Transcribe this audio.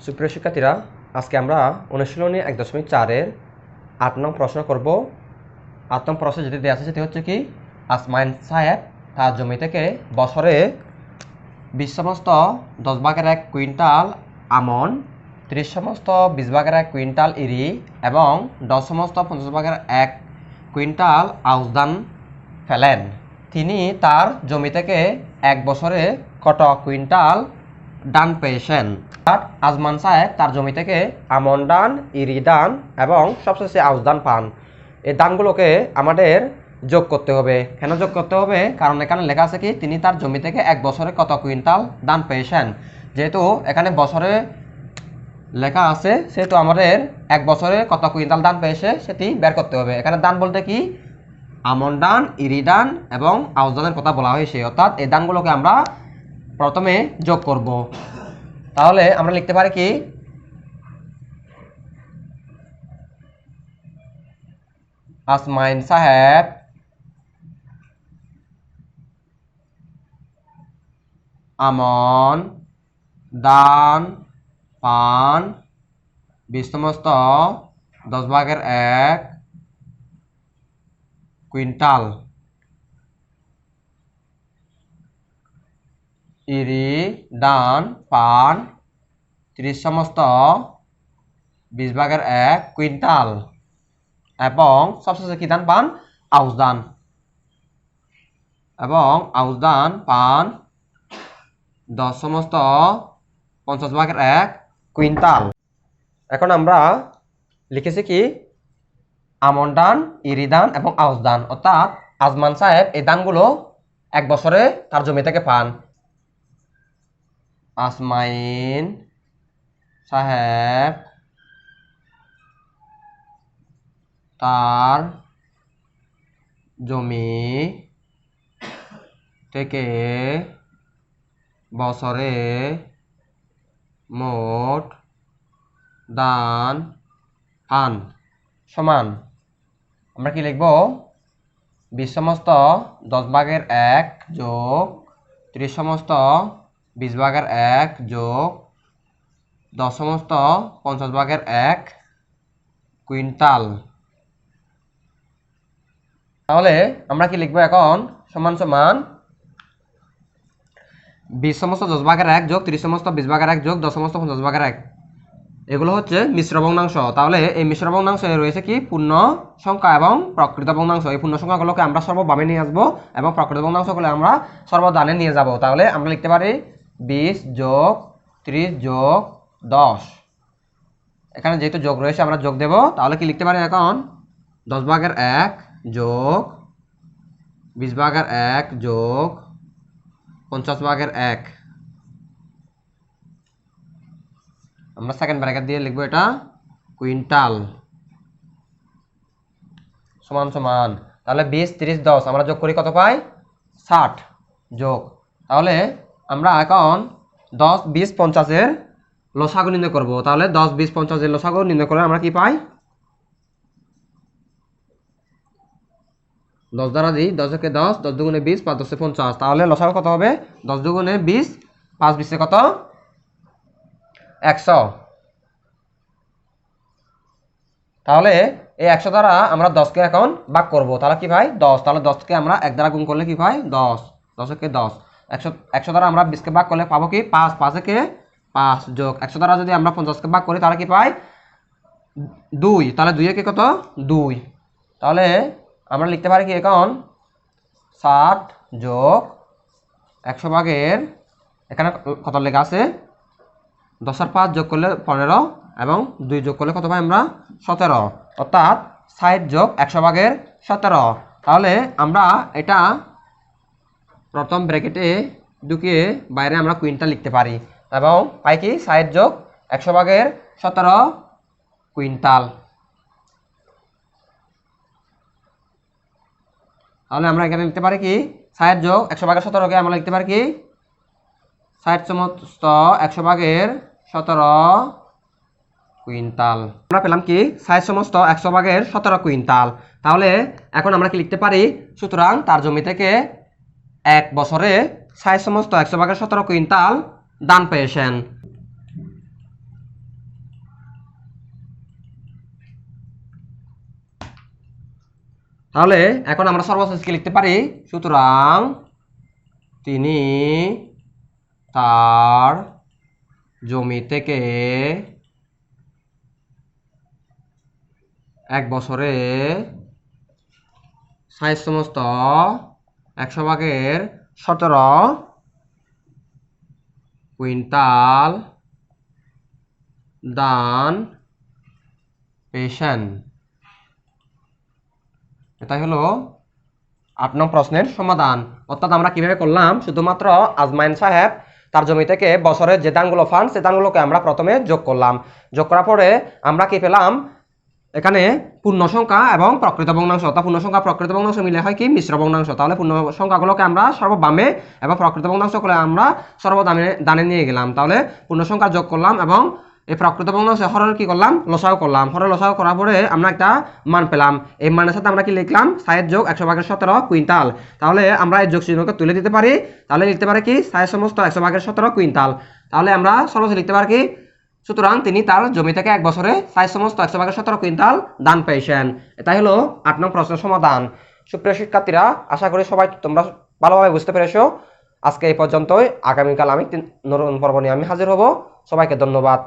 সুপ্রিয় শিক্ষার্থীরা, আজকে আমরা অনুশীলনী 1.4-এর 8 নং প্রশ্ন করব। 8 নং প্রশ্ন যেটি দেওয়া আছে সেটি হচ্ছে কি, আসমাইন সাহেব তার জমি থেকে বছরে 20/10 কুইন্টাল আমন, 30/20 কুইন্টাল ইরি এবং 10/50 কুইন্টাল আউশ ধান ফেলেন। তিনি তার জমি থেকে এক বছরে কত কুইন্টাল ধান পেয়েছেন? আজমান সাহেব তার জমি থেকে আমন ধান, ইরি ধান এবং সবশেষে আউশ ধান পান। এই ধানগুলোকে আমাদের যোগ করতে হবে। কেন যোগ করতে হবে? কারণ এখানে লেখা আছে কি, তিনি তার জমি থেকে এক বছরে কত কুইন্টাল ধান পেয়েছেন। যেহেতু এখানে বছরে লেখা আছে, সেহেতু আমাদের এক বছরে কত কুইন্টাল ধান পেয়েছে সেটি বের করতে হবে। এখানে ধান বলতে কি, আমন ধান, ইরি ধান এবং আউশ ধানের কথা বলা হয়েছে। অর্থাৎ এই ধানগুলোকে আমরা প্রথমে যোগ করব। তাহলে আমরা লিখতে পারি কি, আসমাইন সাহেব আমন ধান পান 20/10 কুইন্টাল, ইরি ধান পান 30/20 কুইন্টাল এবং সবশেষে কি ধান পান? আউশ ধান। এবং আউশ ধান পান 10/50 কুইন্টাল। এখন আমরা লিখেছি কি, আমন ধান, ইরি ধান এবং আউশ ধান। অর্থাৎ আজমান সাহেব এই ধানগুলো এক বছরে তার জমি থেকে পান। আসমাইন সাহেব তার জমি থেকে বছরে মোট ধান পান সমান, আমরা কি লিখব, 20/10 যোগ 30/20 যোগ 10/50 কুইন্টাল। তাহলে আমরা কি লিখবো এখন? সমান সমান 20/10 যোগ 30/20 যোগ 10/50। এগুলো হচ্ছে মিশ্র ভগ্নাংশ। তাহলে এই মিশ্র ভগ্নাংশে রয়েছে কি, পূর্ণ সংখ্যা এবং প্রকৃত ভগ্নাংশ। এই পূর্ণ সংখ্যাগুলোকে আমরা সর্ববামে নিয়ে আসবো এবং প্রকৃত ভগ্নাংশগুলো আমরা সর্বদানে নিয়ে যাব। তাহলে আমরা লিখতে পারি 20 যোগ 30 যোগ 10। এখানে যেহেতু যোগ রয়েছে আমরা যোগ দেব। তাহলে কি লিখতে পারি এখন? 10/1 যোগ 20/1 যোগ 50/1। আমরা সেকেন্ড ব্র্যাকেট দিয়ে লিখবো এটা কুইন্টাল সমান সমান। তাহলে 20 30 10 আমরা যোগ করি, কত পাই? 60 যোগ। তাহলে আমরা এখন 10 20 50-এর লসাগু নির্ণয় করব। তাহলে 10 20 50-এর লসাগু নির্ণয় করে আমরা কি পাই? 10 দ্বারা দিই, 10 একে 10, 10 দুগুণে 20, 5 10 50। তাহলে লসাগু কত হবে? 10 দুগুণে 20, 5 20 কত? 100। তাহলে এই 100 দ্বারা আমরা 10কে এখন ভাগ করব। তাহলে কি ভাই? 10। তাহলে 10কে আমরা 1 দ্বারা গুণ করলে কি ভাই? 10। 10 একে 10। 100 দ্বারা আমরা 20কে ভাগ করলে পাবো কি? 5। 5 একে 5 যোগ 100 দ্বারা যদি আমরা 50কে ভাগ করি তাহলে কি পাই? 2। তাহলে 2 একে কত? 2। তাহলে আমরা লিখতে পারি কি এখন? 60 যোগ 100 এখানে কত লেখা আছে? 10 আর 5 যোগ করলে 15 এবং 2 যোগ করলে কত পাই আমরা? 17। অর্থাৎ 60 যোগ 100/17। তাহলে আমরা এটা প্রথম ব্র্যাকেটে ঢুকিয়ে বাইরে আমরা কুইন্টাল লিখতে পারি এবং পাই কি, 60 যোগ 100/17 কুইন্টাল। তাহলে আমরা এখানে লিখতে পারি কি, 60 যোগ 100/17কে আমরা লিখতে পারি কি, 60 সমস্ত 100/17 কুইন্টাল। আমরা পেলাম কি, 60 সমস্ত 100/17 কুইন্টাল। তাহলে এখন আমরা কি লিখতে পারি? সুতরাং তার জমি থেকে এক বছরে 60 সমস্ত 100/17 কুইন্টাল ধান পেয়েছেন। তাহলে এখন আমরা সর্বশেষ কি লিখতে পারি, সুতরাং তিনি তার জমি থেকে 1 বছরে 1/17 কুইন্টাল ধান পেয়েছেন। এটাই হলো 8 নং প্রশ্নের সমাধান। অর্থাৎ আমরা কিভাবে করলাম, শুধুমাত্র আজমাইন সাহেব তার জমি থেকে বছরে যে ধানগুলো পান সেই ধানগুলোকে আমরা প্রথমে যোগ করলাম। যোগ করার পরে আমরা কি পেলাম, এখানে পূর্ণ সংখ্যা এবং প্রকৃত ভগ্নাংশ, অর্থাৎ পূর্ণ সংখ্যা প্রকৃত ভগ্নাংশ মিলে হয় কি মিশ্র ভগ্নাংশ। তাহলে পূর্ণ সংখ্যাগুলোকে আমরা সর্ববামে এবং প্রকৃত ভগ্নাংশগুলো আমরা ডানে নিয়ে গেলাম। তাহলে পূর্ণ সংখ্যা যোগ করলাম এবং এই প্রকৃত ভগ্নাংশ হরের কি করলাম, লসাগু করলাম। হরের লসাগু করার পরে আমরা একটা মান পেলাম। এই মানের সাথে আমরা কি লিখলাম, 60 যোগ 100/17 কুইন্টাল। তাহলে আমরা এই যোগ চিহ্নকে তুলে দিতে পারি। তাহলে লিখতে পারি কি 60 সমস্ত 100/17 কুইন্টাল। তাহলে আমরা সরাসরি লিখতে পারি কি, সুতরাং তিনি তার জমি থেকে 1 বছরে 60 সমস্ত 100/17 কুইন্টাল ধান পেয়েছেন। এটাই হলো 8 নং প্রশ্নের সমাধান। সুপ্রিয় শিক্ষার্থীরা, আশা করি সবাই তোমরা ভালোভাবে বুঝতে পেরেছো। আজকে এই পর্যন্তই। আগামীকাল আমি নতুন পর্ব নিয়ে আমি হাজির হব। সবাইকে ধন্যবাদ।